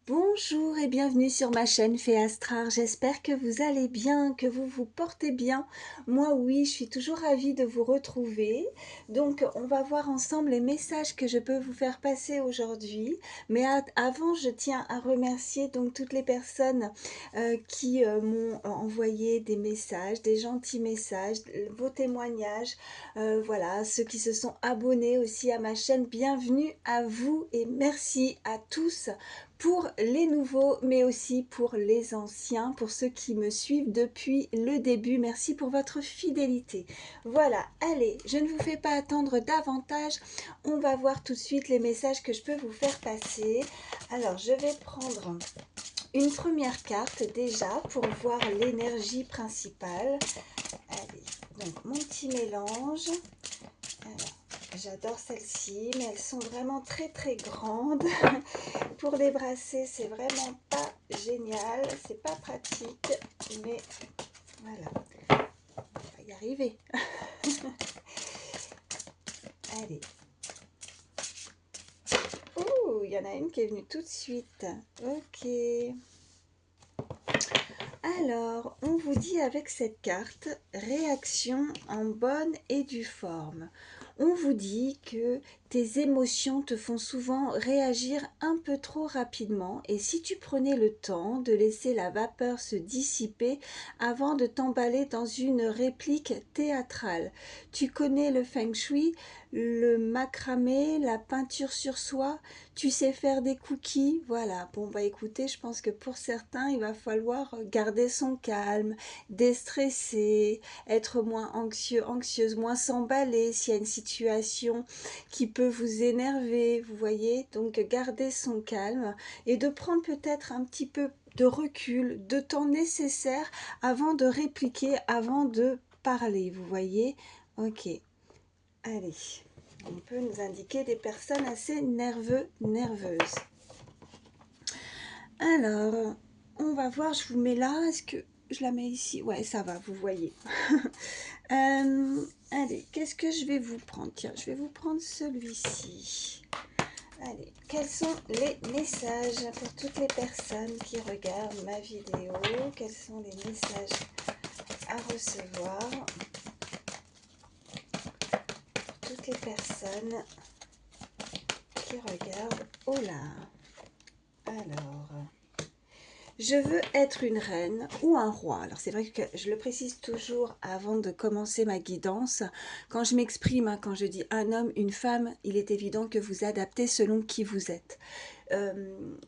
Bonjour et bienvenue sur ma chaîne Fée Astrar. J'espère que vous allez bien, que vous vous portez bien. Moi oui, je suis toujours ravie de vous retrouver. Donc on va voir ensemble les messages que je peux vous faire passer aujourd'hui. Mais avant, je tiens à remercier donc toutes les personnes qui m'ont envoyé des messages, des gentils messages, vos témoignages. Voilà, ceux qui se sont abonnés aussi à ma chaîne, bienvenue à vous et merci à tous pour les nouveaux, mais aussi pour les anciens, pour ceux qui me suivent depuis le début. Merci pour votre fidélité. Voilà, allez, je ne vous fais pas attendre davantage. On va voir tout de suite les messages que je peux vous faire passer. Alors, je vais prendre une première carte déjà pour voir l'énergie principale. Allez, donc mon petit mélange. Alors, j'adore celles-ci, mais elles sont vraiment très très grandes. Pour les brasser, c'est vraiment pas génial, c'est pas pratique, mais voilà, on va y arriver. Allez. Ouh, il y en a une qui est venue tout de suite. Ok. Alors, on vous dit avec cette carte, réaction en bonne et due forme. On vous dit que tes émotions te font souvent réagir un peu trop rapidement et si tu prenais le temps de laisser la vapeur se dissiper avant de t'emballer dans une réplique théâtrale. Tu connais le feng shui, le macramé, la peinture sur soie, tu sais faire des cookies, voilà. Bon bah écoutez, je pense que pour certains, il va falloir garder son calme, déstresser, être moins anxieux, anxieuse, moins s'emballer s'il y a une situation qui peut vous énerver, vous voyez. Donc garder son calme et de prendre peut-être un petit peu de recul, de temps nécessaire avant de répliquer, avant de parler, vous voyez. Ok, allez. On peut nous indiquer des personnes assez nerveux, nerveuses. Alors, on va voir, je vous mets là, est-ce que je la mets ici? Ouais, ça va, vous voyez. Allez, qu'est-ce que je vais vous prendre? Tiens, je vais vous prendre celui-ci. Allez, quels sont les messages pour toutes les personnes qui regardent ma vidéo? Quels sont les messages à recevoir pour toutes les personnes qui regardent? Oh là! Alors, je veux être une reine ou un roi. Alors c'est vrai que je le précise toujours avant de commencer ma guidance. Quand je m'exprime, hein, quand je dis un homme, une femme, il est évident que vous adaptez selon qui vous êtes.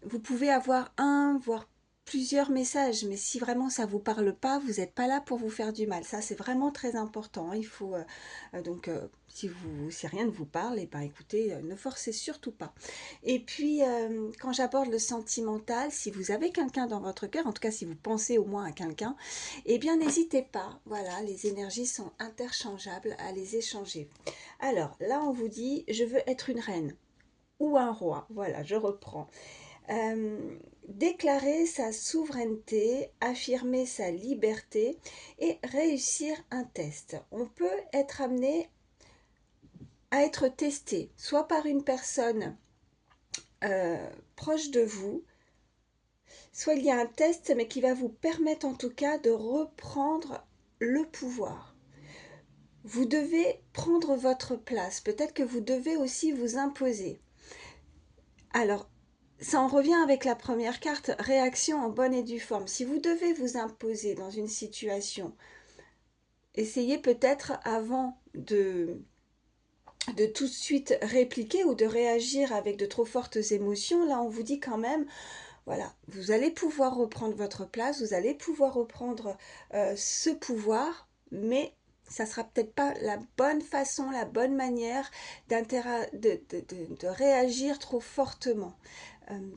Vous pouvez avoir un, voire plusieurs messages, mais si vraiment ça ne vous parle pas, vous n'êtes pas là pour vous faire du mal. Ça, c'est vraiment très important. Il faut donc si rien ne vous parle, et ben écoutez, ne forcez surtout pas. Et puis quand j'aborde le sentimental, si vous avez quelqu'un dans votre cœur, en tout cas si vous pensez au moins à quelqu'un, eh bien n'hésitez pas. Voilà, les énergies sont interchangeables à les échanger. Alors là, on vous dit, je veux être une reine ou un roi. Voilà, je reprends. Déclarer sa souveraineté, affirmer sa liberté et réussir un test. On peut être amené à être testé, soit par une personne proche de vous, soit il y a un test, mais qui va vous permettre en tout cas de reprendre le pouvoir. Vous devez prendre votre place. Peut-être que vous devez aussi vous imposer. Alors, ça en revient avec la première carte, réaction en bonne et due forme. Si vous devez vous imposer dans une situation, essayez peut-être avant de tout de suite répliquer ou de réagir avec de trop fortes émotions. Là, on vous dit quand même, voilà, vous allez pouvoir reprendre votre place, vous allez pouvoir reprendre ce pouvoir, mais ça sera peut-être pas la bonne façon, la bonne manière de réagir trop fortement.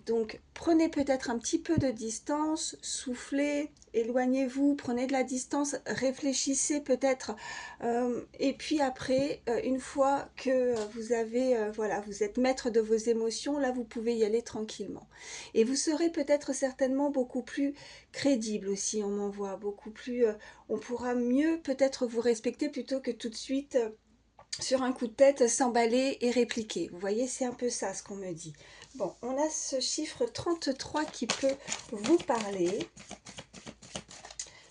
Donc prenez peut-être un petit peu de distance, soufflez, éloignez-vous, prenez de la distance, réfléchissez peut-être et puis après une fois que vous avez voilà, vous êtes maître de vos émotions, là vous pouvez y aller tranquillement et vous serez peut-être certainement beaucoup plus crédible aussi. On m'envoie beaucoup plus on pourra mieux peut-être vous respecter plutôt que tout de suite sur un coup de tête s'emballer et répliquer. Vous voyez, c'est un peu ça ce qu'on me dit. Bon, on a ce chiffre 33 qui peut vous parler.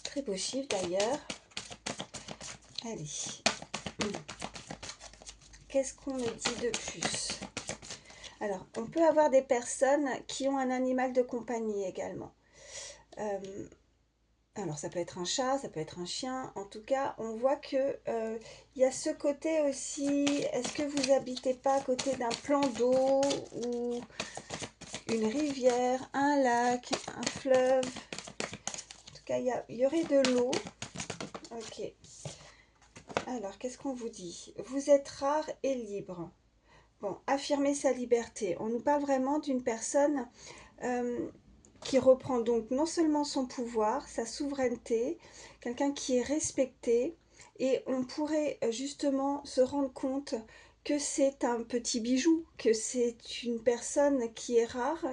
Très beau chiffre d'ailleurs. Allez. Qu'est-ce qu'on me dit de plus? Alors, on peut avoir des personnes qui ont un animal de compagnie également. Alors, ça peut être un chat, ça peut être un chien. En tout cas, on voit que y a ce côté aussi. Est-ce que vous habitez pas à côté d'un plan d'eau ou une rivière, un lac, un fleuve? En tout cas, il y aurait de l'eau. Ok. Alors, qu'est-ce qu'on vous dit? Vous êtes rare et libre. Bon, affirmer sa liberté. On nous parle vraiment d'une personne qui reprend donc non seulement son pouvoir, sa souveraineté, quelqu'un qui est respecté, et on pourrait justement se rendre compte que c'est un petit bijou, que c'est une personne qui est rare,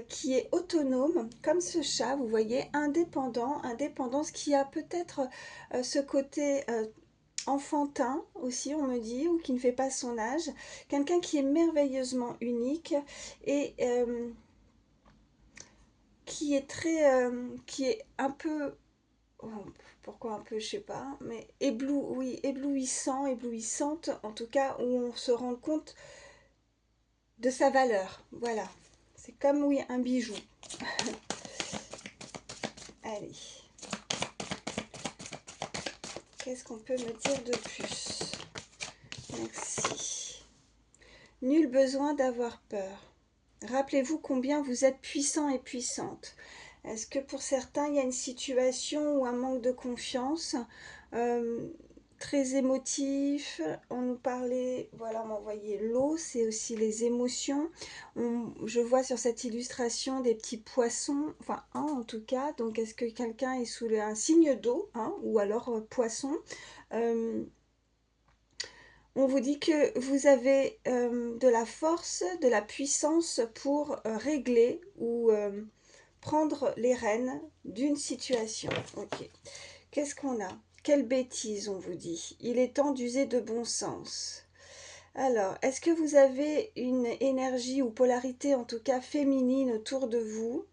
qui est autonome, comme ce chat, vous voyez, indépendance, qui a peut-être ce côté enfantin aussi, on me dit, ou qui ne fait pas son âge, quelqu'un qui est merveilleusement unique et qui est un peu, oh, pourquoi un peu, je sais pas, mais oui, éblouissante, en tout cas où on se rend compte de sa valeur. Voilà, c'est comme oui un bijou. Allez, qu'est-ce qu'on peut me dire de plus? Merci. Nul besoin d'avoir peur. Rappelez-vous combien vous êtes puissant et puissante. Est-ce que pour certains, il y a une situation ou un manque de confiance, euh, très émotif? On nous parlait, voilà, on m'envoyait l'eau, c'est aussi les émotions. Je vois sur cette illustration des petits poissons, enfin un en tout cas. Donc est-ce que quelqu'un est sous un signe d'eau, hein, ou alors poisson? Euh, on vous dit que vous avez de la force, de la puissance pour régler ou prendre les rênes d'une situation. Ok. Qu'est-ce qu'on a? Quelle bêtise, on vous dit. Il est temps d'user de bon sens. Alors, est-ce que vous avez une énergie ou polarité, en tout cas féminine, autour de vous?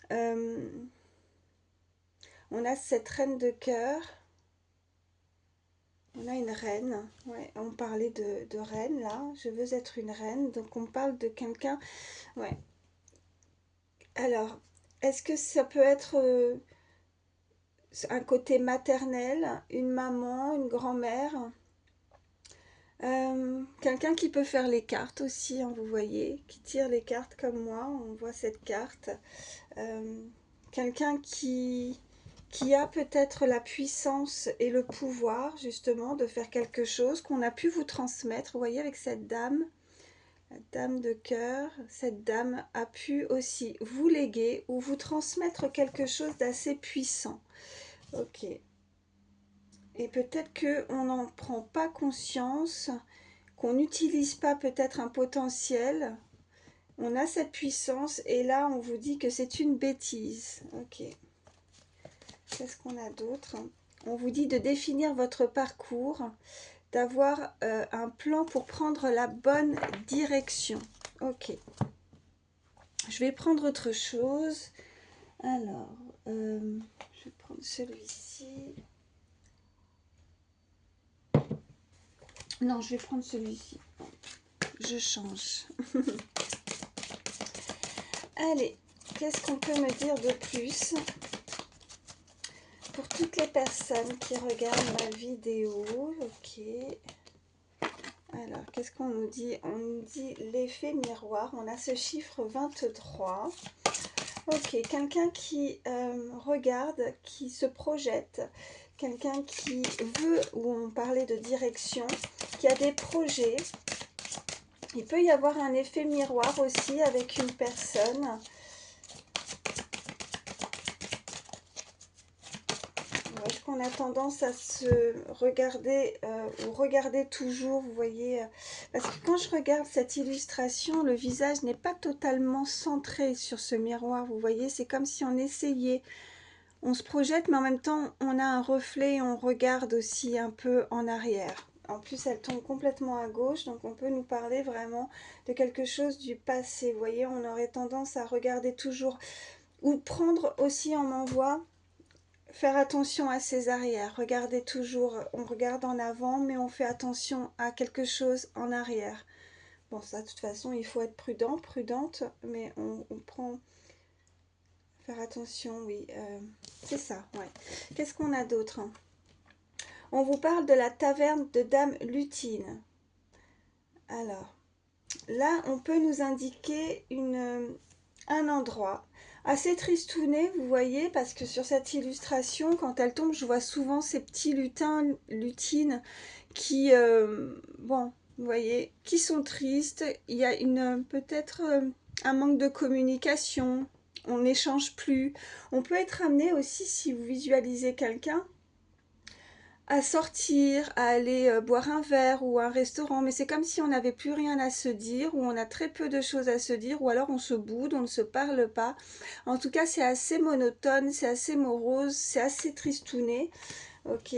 On a cette reine de cœur. On a une reine, ouais, on parlait de reine là, je veux être une reine, donc on parle de quelqu'un, ouais. Alors, est-ce que ça peut être un côté maternel, une maman, une grand-mère, quelqu'un qui peut faire les cartes aussi, hein, vous voyez, qui tire les cartes comme moi, on voit cette carte, euh, quelqu'un qui a peut-être la puissance et le pouvoir justement de faire quelque chose qu'on a pu vous transmettre. Vous voyez avec cette dame, la dame de cœur, cette dame a pu aussi vous léguer ou vous transmettre quelque chose d'assez puissant. Ok. Et peut-être qu'on n'en prend pas conscience, qu'on n'utilise pas peut-être un potentiel. On a cette puissance et là on vous dit que c'est une bêtise. Ok. Qu'est-ce qu'on a d'autre? On vous dit de définir votre parcours, d'avoir un plan pour prendre la bonne direction. Ok. Je vais prendre autre chose. Alors, je vais prendre celui-ci. Non, je vais prendre celui-ci. Je change. Allez, qu'est-ce qu'on peut me dire de plus? Pour toutes les personnes qui regardent ma vidéo, ok. Alors, qu'est-ce qu'on nous dit? On nous dit l'effet miroir. On a ce chiffre 23. Ok, quelqu'un qui regarde, qui se projette, quelqu'un qui veut, ou on parlait de direction, qui a des projets. Il peut y avoir un effet miroir aussi avec une personne. Est-ce qu'on a tendance à se regarder ou regarder toujours, vous voyez, parce que quand je regarde cette illustration, le visage n'est pas totalement centré sur ce miroir, vous voyez, c'est comme si on essayait, on se projette, mais en même temps, on a un reflet, on regarde aussi un peu en arrière. En plus, elle tombe complètement à gauche, donc on peut nous parler vraiment de quelque chose du passé. Vous voyez, on aurait tendance à regarder toujours, ou prendre aussi en envoi, faire attention à ses arrières. Regardez toujours, on regarde en avant, mais on fait attention à quelque chose en arrière. Bon, ça, de toute façon, il faut être prudent, prudente, mais on prend... Faire attention, oui. C'est ça, ouais. Qu'est-ce qu'on a d'autre? On vous parle de la taverne de Dame Lutine. Alors, là, on peut nous indiquer un endroit assez tristouné, vous voyez, parce que sur cette illustration, quand elle tombe, je vois souvent ces petits lutines qui, bon, vous voyez, qui sont tristes. Il y a peut-être un manque de communication. On n'échange plus. On peut être amené aussi, si vous visualisez quelqu'un, à sortir, à aller boire un verre ou à un restaurant, mais c'est comme si on n'avait plus rien à se dire, ou on a très peu de choses à se dire, ou alors on se boude, on ne se parle pas. En tout cas, c'est assez monotone, c'est assez morose, c'est assez tristouné, ok.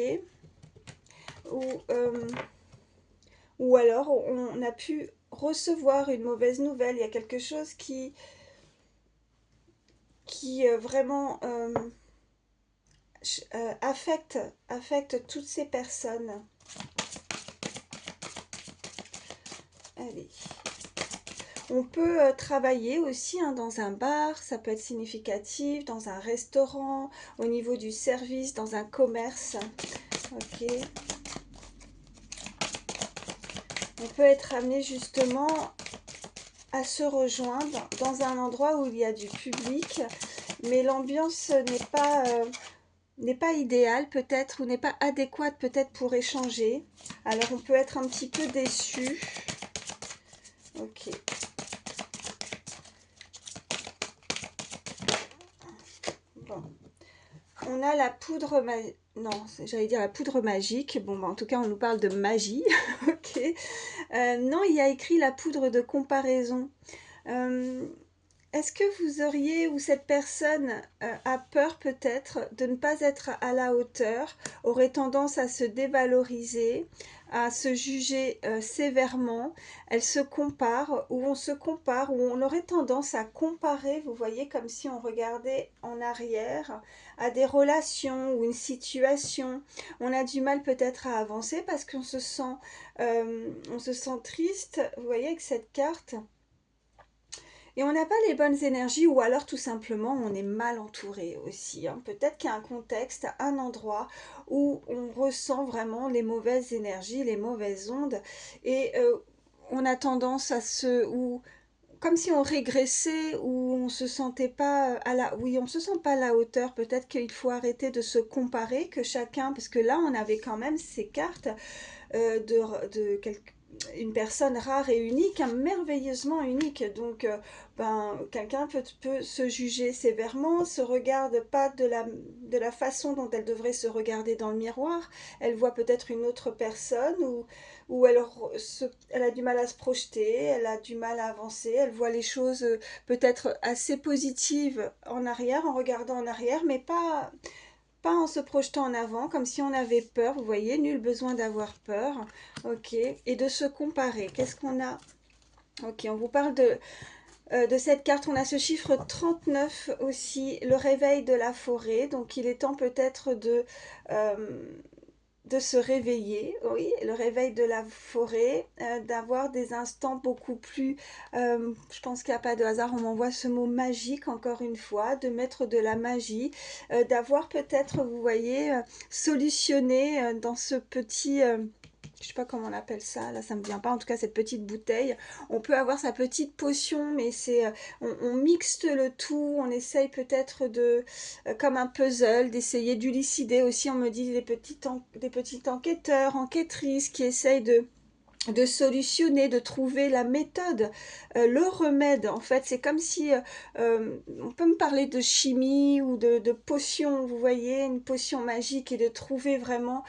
Ou, euh, ou alors on a pu recevoir une mauvaise nouvelle, il y a quelque chose qui vraiment affecte toutes ces personnes. Allez. On peut travailler aussi hein, dans un bar, ça peut être significatif, dans un restaurant, au niveau du service, dans un commerce. Ok. On peut être amené justement à se rejoindre dans un endroit où il y a du public, mais l'ambiance n'est pas idéale peut-être ou n'est pas adéquate peut-être pour échanger. Alors on peut être un petit peu déçu. Ok. Bon. On a la poudre non, j'allais dire la poudre magique. Bon, bah, en tout cas, on nous parle de magie. Ok. Non, il y a écrit la poudre de comparaison. Euh, Est-ce que vous auriez, ou cette personne a peur peut-être de ne pas être à la hauteur, aurait tendance à se dévaloriser, à se juger sévèrement, elle se compare, ou on se compare, ou on aurait tendance à comparer, vous voyez, comme si on regardait en arrière, à des relations ou une situation. On a du mal peut-être à avancer parce on se sent triste, vous voyez, avec cette carte. Et on n'a pas les bonnes énergies ou alors tout simplement on est mal entouré aussi, hein. Peut-être qu'il y a un contexte, un endroit où on ressent vraiment les mauvaises énergies, les mauvaises ondes et on a tendance à ou comme si on régressait ou on se sentait pas oui, on se sent pas à la hauteur. Peut-être qu'il faut arrêter de se comparer, que chacun, parce que là on avait quand même ces cartes de une personne rare et unique, hein, merveilleusement unique. Donc, quelqu'un peut se juger sévèrement, se regarde pas de la façon dont elle devrait se regarder dans le miroir. Elle voit peut-être une autre personne ou elle a du mal à se projeter, elle a du mal à avancer, elle voit les choses peut-être assez positives en arrière, en regardant en arrière, mais pas en se projetant en avant, comme si on avait peur, vous voyez, nul besoin d'avoir peur, ok, et de se comparer. Qu'est-ce qu'on a? Ok, on vous parle de cette carte, on a ce chiffre 39 aussi, le réveil de la forêt, donc il est temps peut-être de se réveiller, oui, le réveil de la forêt, d'avoir des instants beaucoup plus, je pense qu'il n'y a pas de hasard, on m'envoie ce mot magique encore une fois, de mettre de la magie, d'avoir peut-être, vous voyez, solutionné dans ce petit... je sais pas comment on appelle ça, là ça me vient pas, en tout cas cette petite bouteille, on peut avoir sa petite potion, mais on mixte le tout, on essaye peut-être comme un puzzle, d'essayer d'élucider aussi, on me dit des petits enquêteurs, enquêtrices qui essayent de solutionner, de trouver la méthode, le remède. En fait, c'est comme si, on peut me parler de chimie ou de potion, vous voyez, une potion magique et de trouver vraiment,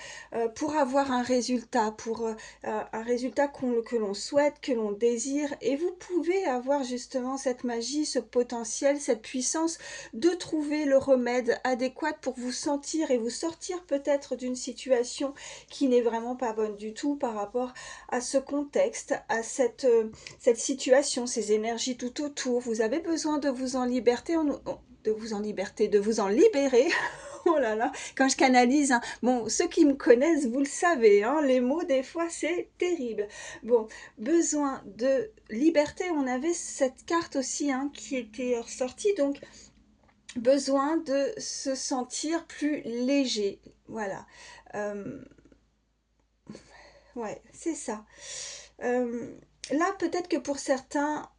pour avoir un résultat que l'on souhaite, que l'on désire. Et vous pouvez avoir justement cette magie, ce potentiel, cette puissance de trouver le remède adéquat pour vous sentir et vous sortir peut-être d'une situation qui n'est vraiment pas bonne du tout par rapport à ce contexte, à cette situation, ces énergies tout autour. Vous avez besoin de vous en liberté, de vous en libérer. Oh là là, quand je canalise, hein. Bon, ceux qui me connaissent, vous le savez, hein, les mots, des fois, c'est terrible. Bon, besoin de liberté, on avait cette carte aussi, hein, qui était ressortie, donc besoin de se sentir plus léger. Voilà. Euh, ouais, c'est ça. Euh, Là, peut-être que pour certains,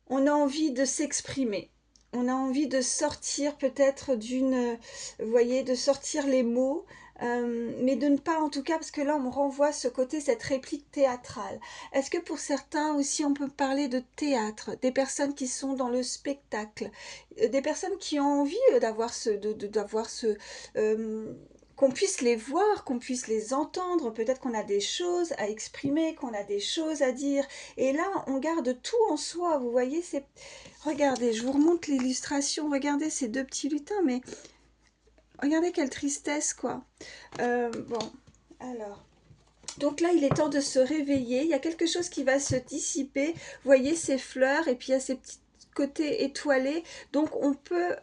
on a envie de s'exprimer. On a envie de sortir peut-être vous voyez, de sortir les mots, mais de ne pas en tout cas, parce que là on me renvoie ce côté, cette réplique théâtrale. Est-ce que pour certains aussi on peut parler de théâtre, des personnes qui sont dans le spectacle, des personnes qui ont envie d'avoir euh, qu'on puisse les voir, qu'on puisse les entendre, peut-être qu'on a des choses à exprimer, qu'on a des choses à dire, et là on garde tout en soi, vous voyez, c'est... Regardez, je vous remonte l'illustration, regardez ces deux petits lutins, mais regardez quelle tristesse, quoi. Bon, alors... Donc là, il est temps de se réveiller, il y a quelque chose qui va se dissiper, vous voyez ces fleurs, et puis il y a ces petits côtés étoilés, donc on peut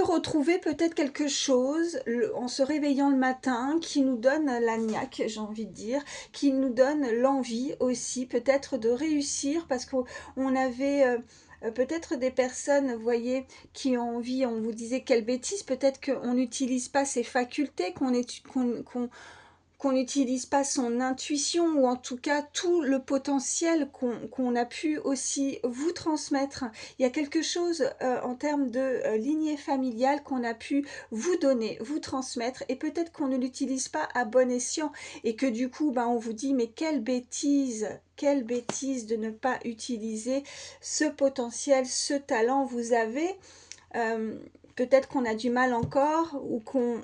retrouver peut-être quelque chose en se réveillant le matin qui nous donne la niaque, j'ai envie de dire, qui nous donne l'envie aussi peut-être de réussir parce qu'on avait peut-être des personnes, vous voyez, qui ont envie, on vous disait quelle bêtise, peut-être qu'on n'utilise pas ses facultés, qu'on n'utilise pas son intuition ou en tout cas tout le potentiel qu'on a pu aussi vous transmettre. Il y a quelque chose en termes de lignée familiale qu'on a pu vous donner, vous transmettre et peut-être qu'on ne l'utilise pas à bon escient et que du coup on vous dit mais quelle bêtise de ne pas utiliser ce potentiel, ce talent vous avez. Euh, Peut-être qu'on a du mal encore ou qu'on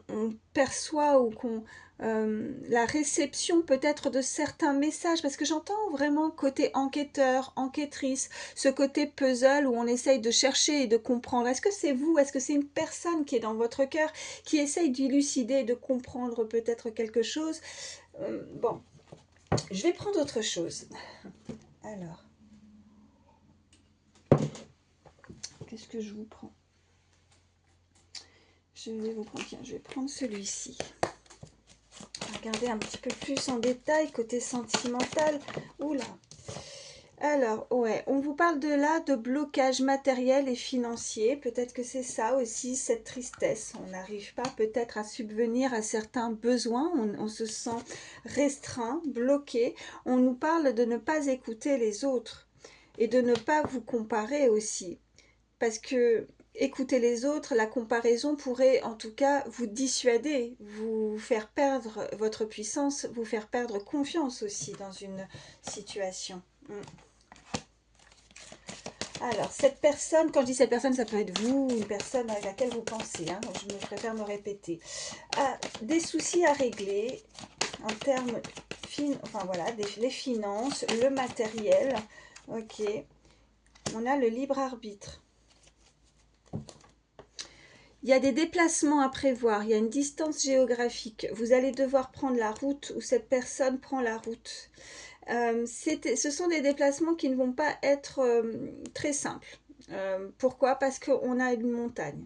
perçoit ou qu'on la réception peut-être de certains messages parce que j'entends vraiment côté enquêteur, enquêtrice, ce côté puzzle où on essaye de chercher et de comprendre. Est-ce que c'est vous? Est-ce que c'est une personne qui est dans votre cœur qui essaye d'élucider et de comprendre peut-être quelque chose? Bon, je vais prendre autre chose. Alors, qu'est-ce que je vous prends? Je vais prendre celui-ci. Regarder un petit peu plus en détail côté sentimental. Oula. Alors, ouais, on vous parle de là de blocage matériel et financier. Peut-être que c'est ça aussi, cette tristesse. On n'arrive pas peut-être à subvenir à certains besoins. On se sent restreint, bloqué. On nous parle de ne pas écouter les autres et de ne pas vous comparer aussi. Parce que écouter les autres, la comparaison pourrait en tout cas vous dissuader, vous faire perdre votre puissance, vous faire perdre confiance aussi dans une situation. Alors, cette personne, quand je dis cette personne, ça peut être vous, une personne à laquelle vous pensez, hein, donc je préfère me répéter. Des soucis à régler en termes, enfin voilà, les finances, le matériel, ok. On a le libre arbitre. Il y a des déplacements à prévoir, il y a une distance géographique. Vous allez devoir prendre la route ou cette personne prend la route. Ce sont des déplacements qui ne vont pas être très simples. Pourquoi? Parce qu'on a une montagne.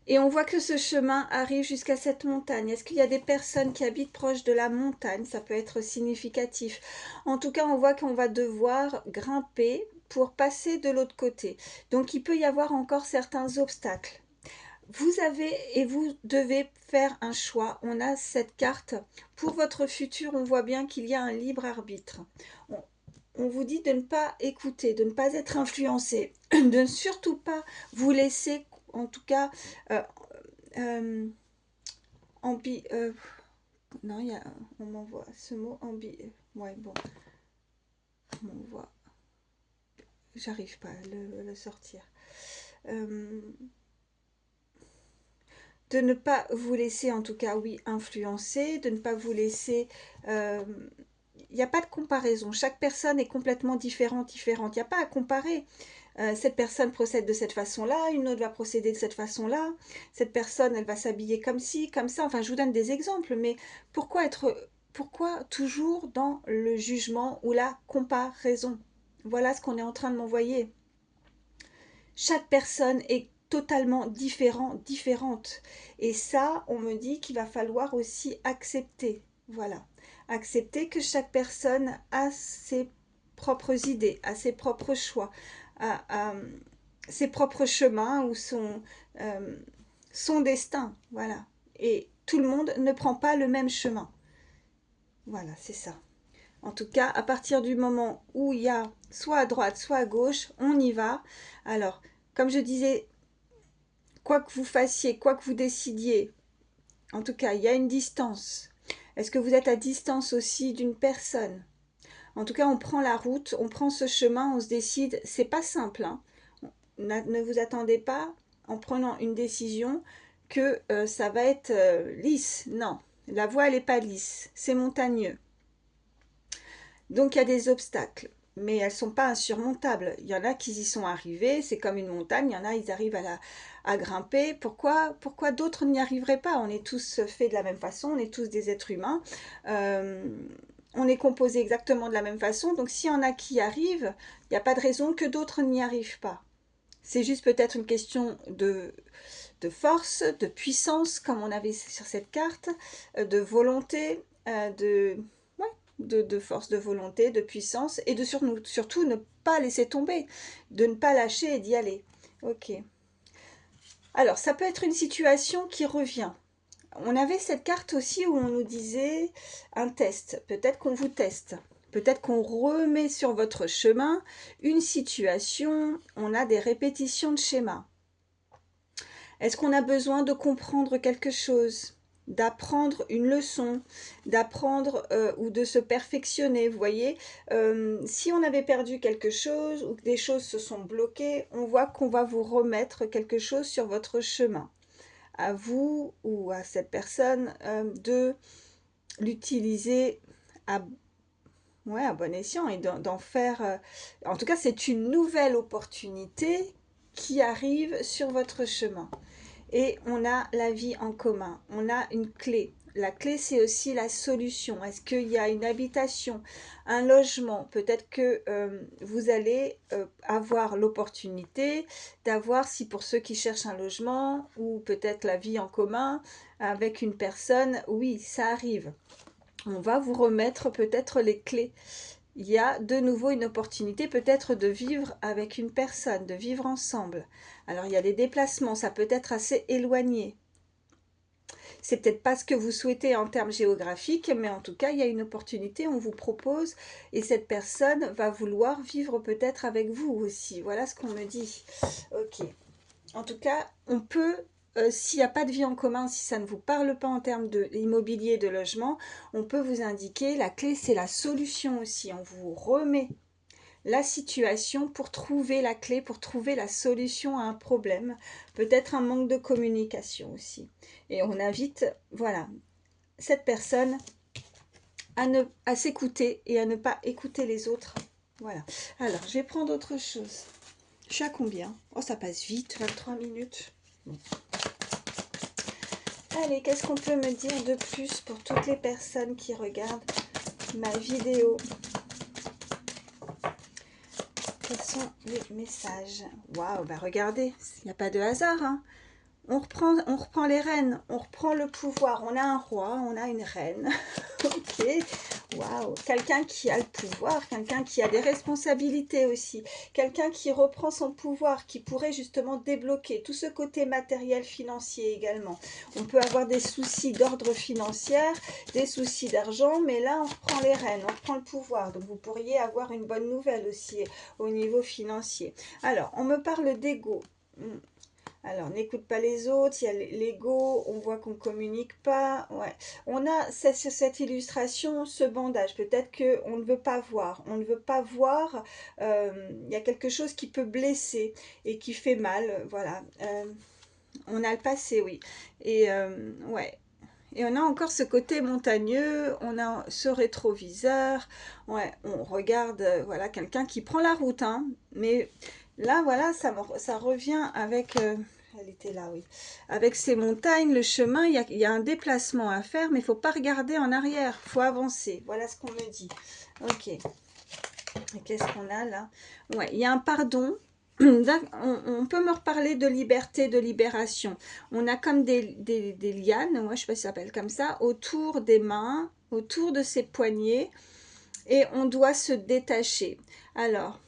Et on voit que ce chemin arrive jusqu'à cette montagne. Est-ce qu'il y a des personnes qui habitent proche de la montagne? Ça peut être significatif. En tout cas, on voit qu'on va devoir grimper pour passer de l'autre côté. Donc, il peut y avoir encore certains obstacles. Vous avez et vous devez faire un choix. On a cette carte. Pour votre futur, on voit bien qu'il y a un libre arbitre. On vous dit de ne pas écouter, de ne pas être influencé, de ne surtout pas vous laisser, en tout cas, euh, euh, Non, on m'envoie ce mot ouais, bon, on m'envoie. J'arrive pas à le sortir. De ne pas vous laisser, en tout cas, oui, influencer, de ne pas vous laisser... Il n'y a pas de comparaison. Chaque personne est complètement différente. Il n'y a pas à comparer. Cette personne procède de cette façon-là, une autre va procéder de cette façon-là. Cette personne, elle va s'habiller comme ci, comme ça. Enfin, je vous donne des exemples, mais pourquoi toujours dans le jugement ou la comparaison? Voilà ce qu'on est en train de m'envoyer. Chaque personne est totalement différente. Et ça, on me dit qu'il va falloir aussi accepter. Voilà. Accepter que chaque personne a ses propres idées, a ses propres choix, a ses propres chemins ou son destin. Voilà. Et tout le monde ne prend pas le même chemin. Voilà, c'est ça. En tout cas, à partir du moment où il y a soit à droite, soit à gauche, on y va. Alors, comme je disais, quoi que vous fassiez, quoi que vous décidiez, en tout cas, il y a une distance. Est-ce que vous êtes à distance aussi d'une personne? En tout cas, on prend la route, on prend ce chemin, on se décide. C'est pas simple, hein. Ne vous attendez pas, en prenant une décision, que ça va être lisse. Non, la voie, elle n'est pas lisse. C'est montagneux. Donc il y a des obstacles, mais elles ne sont pas insurmontables. Il y en a qui y sont arrivés, c'est comme une montagne, il y en a, ils arrivent à grimper. Pourquoi d'autres n'y arriveraient pas? On est tous faits de la même façon, on est tous des êtres humains. On est composé exactement de la même façon, donc s'il y en a qui y arrivent, il n'y a pas de raison que d'autres n'y arrivent pas. C'est juste peut-être une question de force, de puissance, comme on avait sur cette carte, de volonté, de force de volonté, de puissance, et de surtout ne pas laisser tomber, de ne pas lâcher et d'y aller. Ok. Alors, ça peut être une situation qui revient. On avait cette carte aussi où on nous disait un test. Peut-être qu'on vous teste. Peut-être qu'on remet sur votre chemin une situation. On a des répétitions de schémas. Est-ce qu'on a besoin de comprendre quelque chose, d'apprendre une leçon, d'apprendre ou de se perfectionner? Vous voyez, si on avait perdu quelque chose ou que des choses se sont bloquées, on voit qu'on va vous remettre quelque chose sur votre chemin. À vous ou à cette personne de l'utiliser à, ouais, à bon escient et d'en faire... en tout cas, c'est une nouvelle opportunité qui arrive sur votre chemin. Et on a la vie en commun, on a une clé. La clé, c'est aussi la solution. Est-ce qu'il y a une habitation, un logement? Peut-être que vous allez avoir l'opportunité d'avoir, si pour ceux qui cherchent un logement, ou peut-être la vie en commun avec une personne, oui, ça arrive. On va vous remettre peut-être les clés. Il y a de nouveau une opportunité peut-être de vivre avec une personne, de vivre ensemble. Alors il y a des déplacements, ça peut être assez éloigné. C'est peut-être pas ce que vous souhaitez en termes géographiques, mais en tout cas il y a une opportunité, on vous propose, et cette personne va vouloir vivre peut-être avec vous aussi. Voilà ce qu'on me dit. Ok. En tout cas, on peut... s'il n'y a pas de vie en commun, si ça ne vous parle pas en termes d'immobilier, de logement, on peut vous indiquer, la clé c'est la solution aussi. On vous remet la situation pour trouver la clé, pour trouver la solution à un problème, peut-être un manque de communication aussi. Et on invite, voilà, cette personne à s'écouter et à ne pas écouter les autres. Voilà. Alors, je vais prendre autre chose. Je suis à combien? Oh, ça passe vite, 23 minutes. Bon. Allez, qu'est-ce qu'on peut me dire de plus pour toutes les personnes qui regardent ma vidéo? Quels sont les messages? Waouh, bah regardez, il n'y a pas de hasard, hein. On reprend les rênes, on reprend le pouvoir. On a un roi, on a une reine. Ok, waouh. Quelqu'un qui a le pouvoir, quelqu'un qui a des responsabilités aussi. Quelqu'un qui reprend son pouvoir, qui pourrait justement débloquer tout ce côté matériel, financier également. On peut avoir des soucis d'ordre financier, des soucis d'argent, mais là on reprend les rênes, on reprend le pouvoir. Donc vous pourriez avoir une bonne nouvelle aussi au niveau financier. Alors, on me parle d'ego. Alors, n'écoute pas les autres, il y a l'ego, on voit qu'on ne communique pas. Ouais. On a cette illustration, ce bandage. Peut-être qu'on ne veut pas voir. On ne veut pas voir. Il y a quelque chose qui peut blesser et qui fait mal. Voilà. On a le passé, oui. Et ouais. Et on a encore ce côté montagneux, on a ce rétroviseur, ouais, on regarde voilà, quelqu'un qui prend la route, hein, mais là, voilà, ça revient avec, elle était là, oui, avec ces montagnes, le chemin, il y a un déplacement à faire, mais il ne faut pas regarder en arrière, il faut avancer, voilà ce qu'on me dit. Ok, et qu'est-ce qu'on a là? Ouais, il y a un pardon. On peut me reparler de liberté, de libération. On a comme des lianes, moi je sais pas si ça s'appelle comme ça, autour des mains, autour de ses poignets, et on doit se détacher. Alors,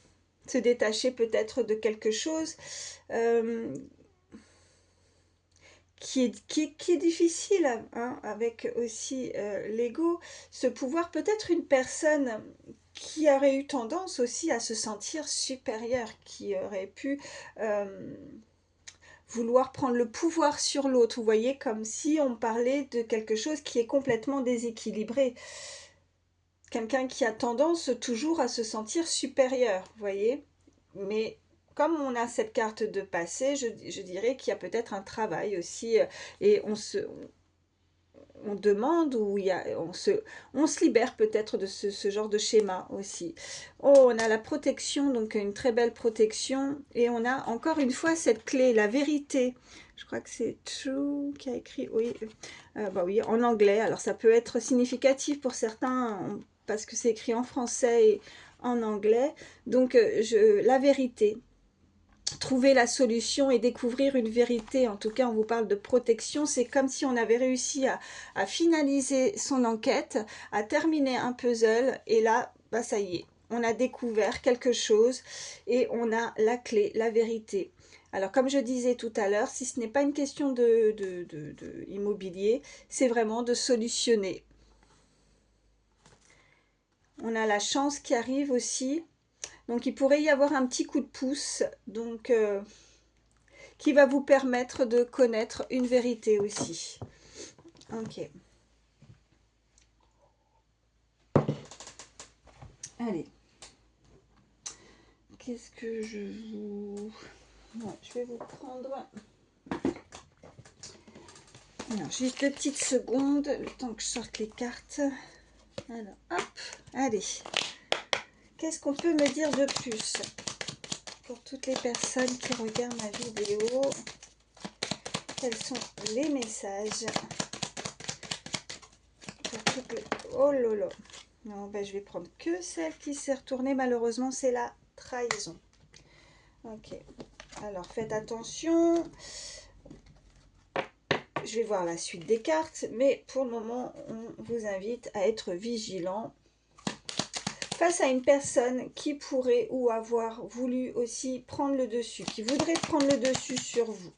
se détacher peut-être de quelque chose euh, qui est difficile, hein, avec aussi l'ego, ce pouvoir, peut-être une personne qui aurait eu tendance aussi à se sentir supérieure, qui aurait pu vouloir prendre le pouvoir sur l'autre, vous voyez, comme si on parlait de quelque chose qui est complètement déséquilibré. Quelqu'un qui a tendance toujours à se sentir supérieur, vous voyez. Mais comme on a cette carte de passé, je dirais qu'il y a peut-être un travail aussi, et on demande, ou on se libère peut-être de ce genre de schéma aussi. Oh, on a la protection, donc une très belle protection, et on a encore une fois cette clé, la vérité. Je crois que c'est True qui a écrit, oui, bah oui, en anglais. Alors ça peut être significatif pour certains parce que c'est écrit en français et en anglais. Donc la vérité, trouver la solution et découvrir une vérité. En tout cas, on vous parle de protection. C'est comme si on avait réussi à finaliser son enquête, à terminer un puzzle. Et là, bah, ça y est, on a découvert quelque chose et on a la clé, la vérité. Alors, comme je disais tout à l'heure, si ce n'est pas une question de immobilier, c'est vraiment de solutionner. On a la chance qui arrive aussi. Donc, il pourrait y avoir un petit coup de pouce. Donc, qui va vous permettre de connaître une vérité aussi. Ok. Allez. Qu'est-ce que je vous... Bon, je vais vous prendre... Alors, juste 2 petites secondes, le temps que je sorte les cartes. Alors, hop, allez. Qu'est-ce qu'on peut me dire de plus pour toutes les personnes qui regardent ma vidéo? Quels sont les messages pour toutes les... Oh là là. Non, ben, je vais prendre que celle qui s'est retournée. Malheureusement, c'est la trahison. Ok. Alors, faites attention. Je vais voir la suite des cartes, mais pour le moment, on vous invite à être vigilant face à une personne qui pourrait ou avoir voulu aussi prendre le dessus, qui voudrait prendre le dessus sur vous.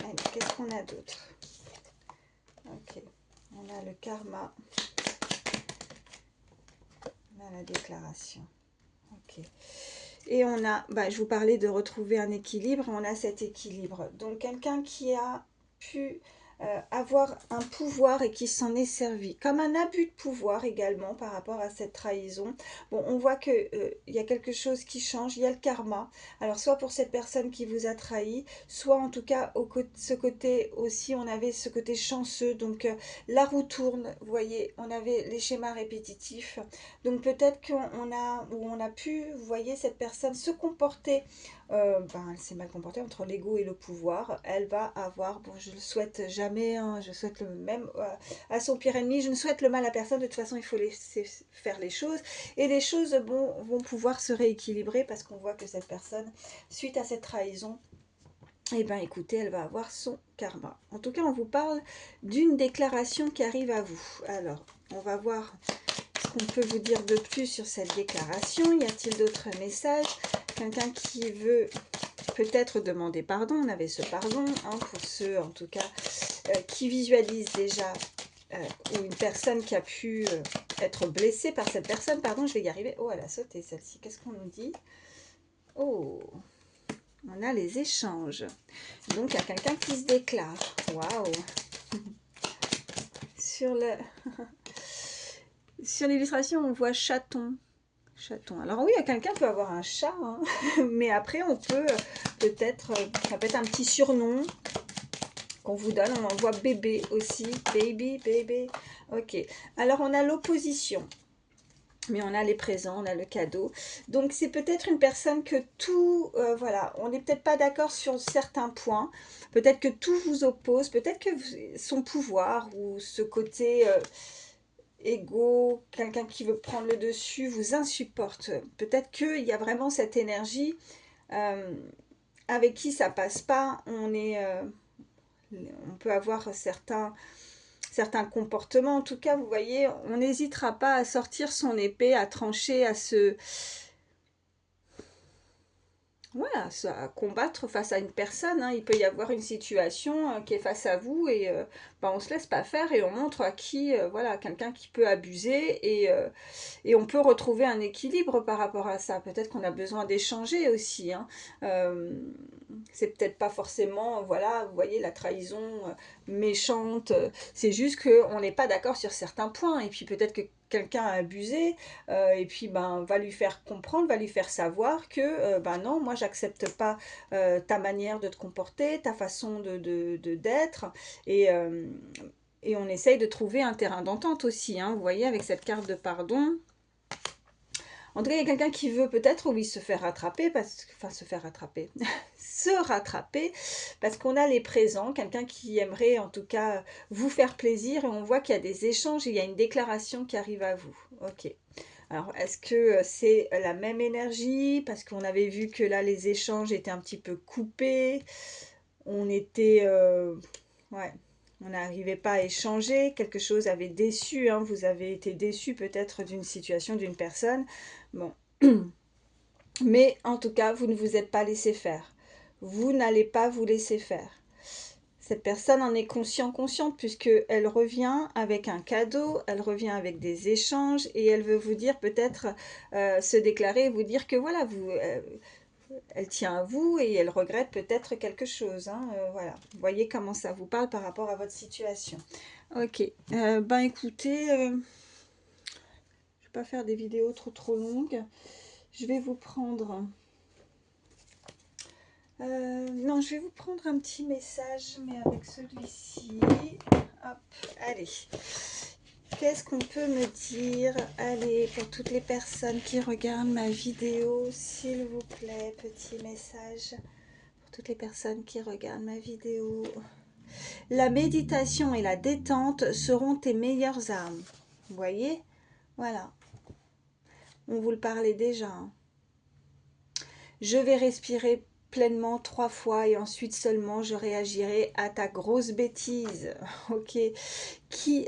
Allez, qu'est-ce qu'on a d'autre? Ok, on a le karma, on a la déclaration. Ok. Et on a, bah, je vous parlais de retrouver un équilibre, on a cet équilibre. Donc quelqu'un qui a pu avoir un pouvoir et qui s'en est servi, comme un abus de pouvoir également par rapport à cette trahison. Bon, on voit que il y a quelque chose qui change, il y a le karma. Alors soit pour cette personne qui vous a trahi, soit en tout cas ce côté aussi, on avait ce côté chanceux, donc la roue tourne, vous voyez, on avait les schémas répétitifs. Donc peut-être on a pu, vous voyez, cette personne se comporter, elle s'est mal comportée entre l'ego et le pouvoir. Elle va avoir, bon, je le souhaite jamais, hein, je souhaite le même à son pire ennemi, je ne souhaite le mal à personne, de toute façon il faut laisser faire les choses, et les choses vont pouvoir se rééquilibrer parce qu'on voit que cette personne, suite à cette trahison, eh bien écoutez, elle va avoir son karma. En tout cas, on vous parle d'une déclaration qui arrive à vous. Alors, on va voir ce qu'on peut vous dire de plus sur cette déclaration. Y a-t-il d'autres messages? Quelqu'un qui veut peut-être demander pardon. On avait ce pardon, hein, pour ceux en tout cas qui visualisent déjà, ou une personne qui a pu être blessé par cette personne. Pardon, je vais y arriver. Oh, elle a sauté celle-ci. Qu'est-ce qu'on nous dit? Oh, on a les échanges. Donc, il y a quelqu'un qui se déclare. Waouh! Sur le... Sur l'illustration, on voit chaton. Chaton. Alors oui, quelqu'un peut avoir un chat, hein. Mais après, on peut peut-être... ça peut être un petit surnom qu'on vous donne. On en voit bébé aussi. Baby, bébé. Ok. Alors, on a l'opposition. Mais on a les présents, on a le cadeau. Donc c'est peut-être une personne que tout, voilà, on n'est peut-être pas d'accord sur certains points. Peut-être que tout vous oppose, peut-être que son pouvoir ou ce côté égo, quelqu'un qui veut prendre le dessus, vous insupporte. Peut-être qu'il y a vraiment cette énergie euh, avec qui ça passe pas. On peut avoir certains comportements. En tout cas, vous voyez, on n'hésitera pas à sortir son épée, à trancher, voilà, à combattre face à une personne. Hein. Il peut y avoir une situation qui est face à vous et bah, on se laisse pas faire et on montre à qui, voilà, quelqu'un qui peut abuser et on peut retrouver un équilibre par rapport à ça. Peut-être qu'on a besoin d'échanger aussi. Hein. Euh, c'est peut-être pas forcément, voilà, vous voyez, la trahison méchante. C'est juste qu'on n'est pas d'accord sur certains points. Et puis peut-être que quelqu'un a abusé et puis ben va lui faire comprendre, va lui faire savoir que ben non, moi j'accepte pas ta manière de te comporter, ta façon d'être et et on essaye de trouver un terrain d'entente aussi, hein, vous voyez, avec cette carte de pardon. En tout cas, il y a quelqu'un qui veut peut-être, oui, se faire rattraper, enfin se faire rattraper, se rattraper, parce qu'on a les présents, quelqu'un qui aimerait en tout cas vous faire plaisir, et on voit qu'il y a des échanges, et il y a une déclaration qui arrive à vous. Ok. Alors, est-ce que c'est la même énergie? Parce qu'on avait vu que là, les échanges étaient un petit peu coupés, on était... ouais. On n'arrivait pas à échanger, quelque chose avait déçu, hein, vous avez été déçu peut-être d'une situation, d'une personne. Bon, mais en tout cas, vous ne vous êtes pas laissé faire. Vous n'allez pas vous laisser faire. Cette personne en est consciente puisqu'elle revient avec un cadeau, elle revient avec des échanges et elle veut vous dire peut-être se déclarer, vous dire que voilà, elle tient à vous et elle regrette peut-être quelque chose. Hein, voilà, vous voyez comment ça vous parle par rapport à votre situation. Ok, ben écoutez, je ne vais pas faire des vidéos trop longues. Je vais vous prendre... non, je vais vous prendre un petit message, mais avec celui-ci. Hop, allez. Qu'est-ce qu'on peut me dire? Allez, pour toutes les personnes qui regardent ma vidéo, s'il vous plaît, petit message. Pour toutes les personnes qui regardent ma vidéo. La méditation et la détente seront tes meilleures armes. Vous voyez? Voilà. On vous le parlait déjà. Hein. Je vais respirer pleinement 3 fois et ensuite seulement je réagirai à ta grosse bêtise. Ok.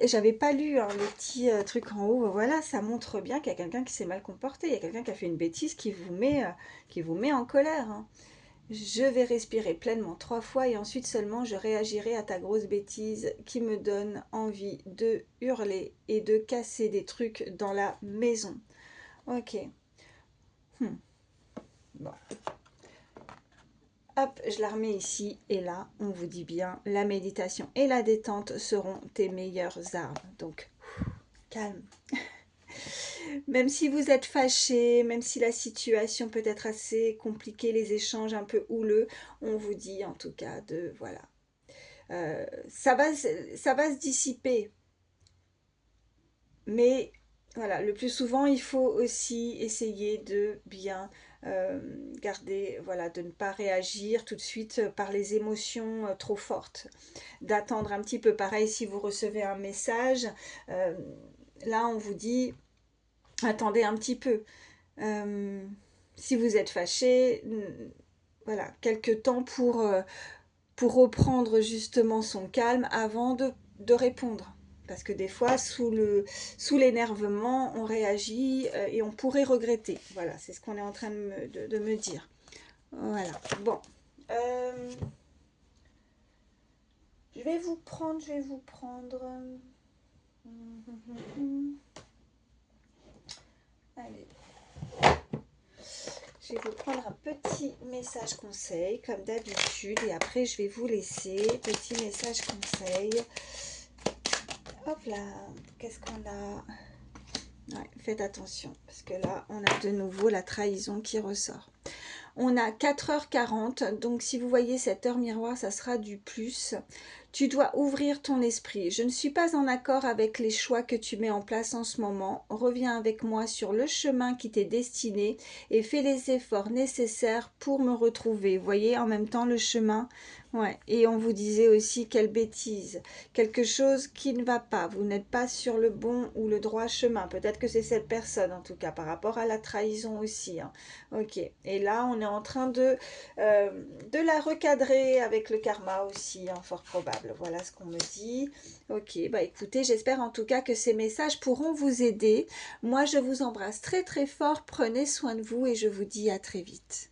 J'avais pas lu hein, le petit truc en haut. Voilà, ça montre bien qu'il y a quelqu'un qui s'est mal comporté. Il y a quelqu'un qui a fait une bêtise qui vous met en colère. Hein. Je vais respirer pleinement 3 fois et ensuite seulement je réagirai à ta grosse bêtise qui me donne envie de hurler et de casser des trucs dans la maison. Ok. Bon. Hop, je la remets ici et là, on vous dit bien, la méditation et la détente seront tes meilleures armes. Donc, calme. Même si vous êtes fâché, même si la situation peut être assez compliquée, les échanges un peu houleux, on vous dit en tout cas de, voilà, ça va se dissiper. Mais voilà, le plus souvent, il faut aussi essayer de bien garder, voilà, de ne pas réagir tout de suite par les émotions trop fortes. D'attendre un petit peu. Pareil, si vous recevez un message, euh, là, on vous dit, attendez un petit peu. Euh, si vous êtes fâché, voilà, quelques temps pour reprendre justement son calme avant de répondre. Parce que des fois, sous l'énervement, on réagit et on pourrait regretter. Voilà, c'est ce qu'on est en train de me dire. Voilà, bon. Euh, je vais vous prendre... Je vais vous prendre un petit message conseil, comme d'habitude. Et après, je vais vous laisser. Petit message conseil. Hop là. Qu'est-ce qu'on a? Ouais, faites attention, parce que là, on a de nouveau la trahison qui ressort. On a 4h40, donc si vous voyez cette heure miroir, ça sera du plus. Tu dois ouvrir ton esprit. Je ne suis pas en accord avec les choix que tu mets en place en ce moment. Reviens avec moi sur le chemin qui t'est destiné et fais les efforts nécessaires pour me retrouver. Vous voyez, en même temps, le chemin. Ouais. Et on vous disait aussi quelle bêtise, quelque chose qui ne va pas. Vous n'êtes pas sur le bon ou le droit chemin. Peut-être que c'est cette personne, en tout cas, par rapport à la trahison aussi. Hein. Ok. Et là, on est en train de la recadrer avec le karma aussi, hein, fort probable. Voilà ce qu'on me dit. Ok, bah écoutez, j'espère en tout cas que ces messages pourront vous aider. Moi, je vous embrasse très très fort. Prenez soin de vous et je vous dis à très vite.